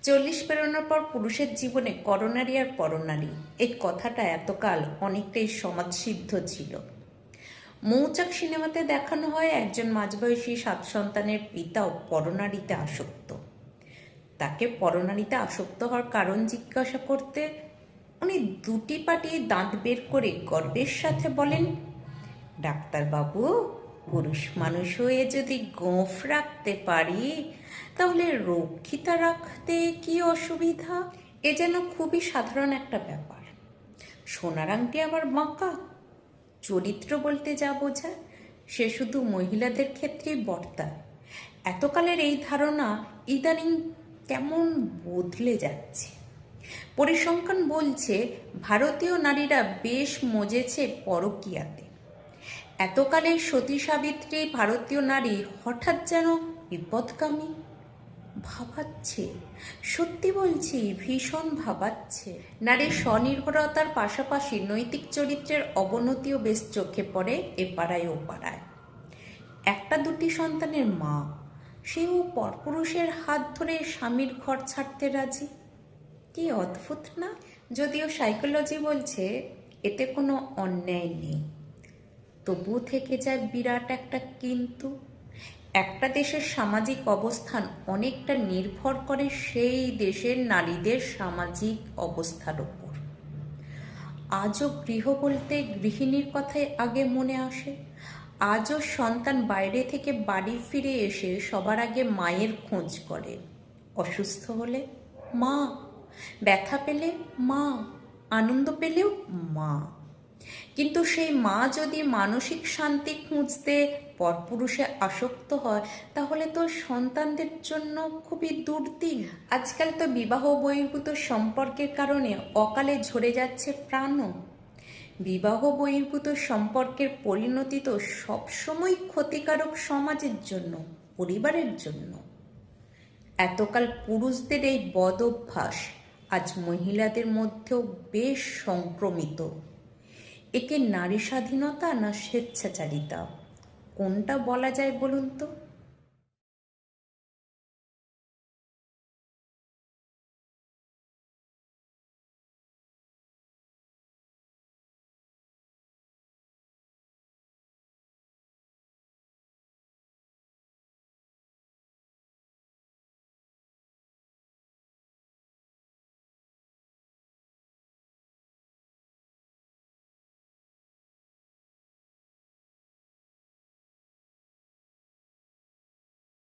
40 পেরোনোর পর পুরুষের জীবনে করোনারি আর পরনারী এই কথাটা এতকাল অনেকটাই সমাজসিদ্ধ ছিল। মৌচাক সিনেমাতে দেখানো হয় একজন মাঝবয়সী 7 সন্তানের পিতাও পরনারীতে আসক্ত। তাকে পরনারীতে আসক্ত হওয়ার কারণ জিজ্ঞাসা করতে উনি দুটি পাটি দাঁত বের করে গর্বের সাথে বলেন, ডাক্তারবাবু, পুরুষ মানুষ হয়ে যদি গোঁফ রাখতে পারি তাহলে রক্ষিতা রাখতে কি অসুবিধা? এ যেন খুবই সাধারণ একটা ব্যাপার। সোনার আংটি আবার বাঁকা? চরিত্র বলতে যা বোঝায় সে শুধু মহিলাদের ক্ষেত্রেই বর্তায়। এতকালের এই ধারণা ইদানিং কেমন বদলে যাচ্ছে। পরিসংখ্যান বলছে ভারতীয় নারীরা বেশ মজেছে পরকীয়াতে। এতকালের সতী সাবিত্রী ভারতীয় নারী হঠাৎ যেন বিপদগামী ভাবাচ্ছে। সত্যি বলছি, ভীষণ ভাবাচ্ছে। নারীর স্বনির্ভরতার পাশাপাশি নৈতিক চরিত্রের অবনতিও বেশ চোখে পড়ে এ পাড়ায় ও পাড়ায়। একটা দুটি সন্তানের মা, সেও পরপুরুষের হাত ধরে স্বামীর ঘর ছাড়তে রাজি। কি অদ্ভুত না? যদিও সাইকোলজি বলছে এতে কোনো অন্যায় নেই, তবুও থেকে যায় বিরাট একটা কিন্তু। একটা দেশের সামাজিক অবস্থান অনেকটা নির্ভর করে সেই দেশের নারীদের সামাজিক অবস্থার ওপর। আজও গৃহ বলতে গৃহিণীর কথাই আগে মনে আসে। আজও সন্তান বাইরে থেকে বাড়ি ফিরে এসে সবার আগে মায়ের খোঁজ করে। অসুস্থ হলে মা, ব্যথা পেলে মা, আনন্দ পেলেও মা। কিন্তু সেই মা যদি মানসিক শান্তি খুঁজতে পরপুরুষে আসক্ত হয় তাহলে তো সন্তানদের জন্য খুবই দুর্দিন। আজকাল তো বিবাহ বহির্ভূত সম্পর্কের কারণে অকালে ঝরে যাচ্ছে প্রাণও। বিবাহ বহির্ভূত সম্পর্কের পরিণতি তো সবসময় ক্ষতিকারক সমাজের জন্য, পরিবারের জন্য। এতকাল পুরুষদের এই বদ অভ্যাস আজ মহিলাদের মধ্যেও বেশ সংক্রমিত। একে নারী স্বাধীনতা না স্বেচ্ছাচারিতা, কোনটা বলা যায় বলুন তো?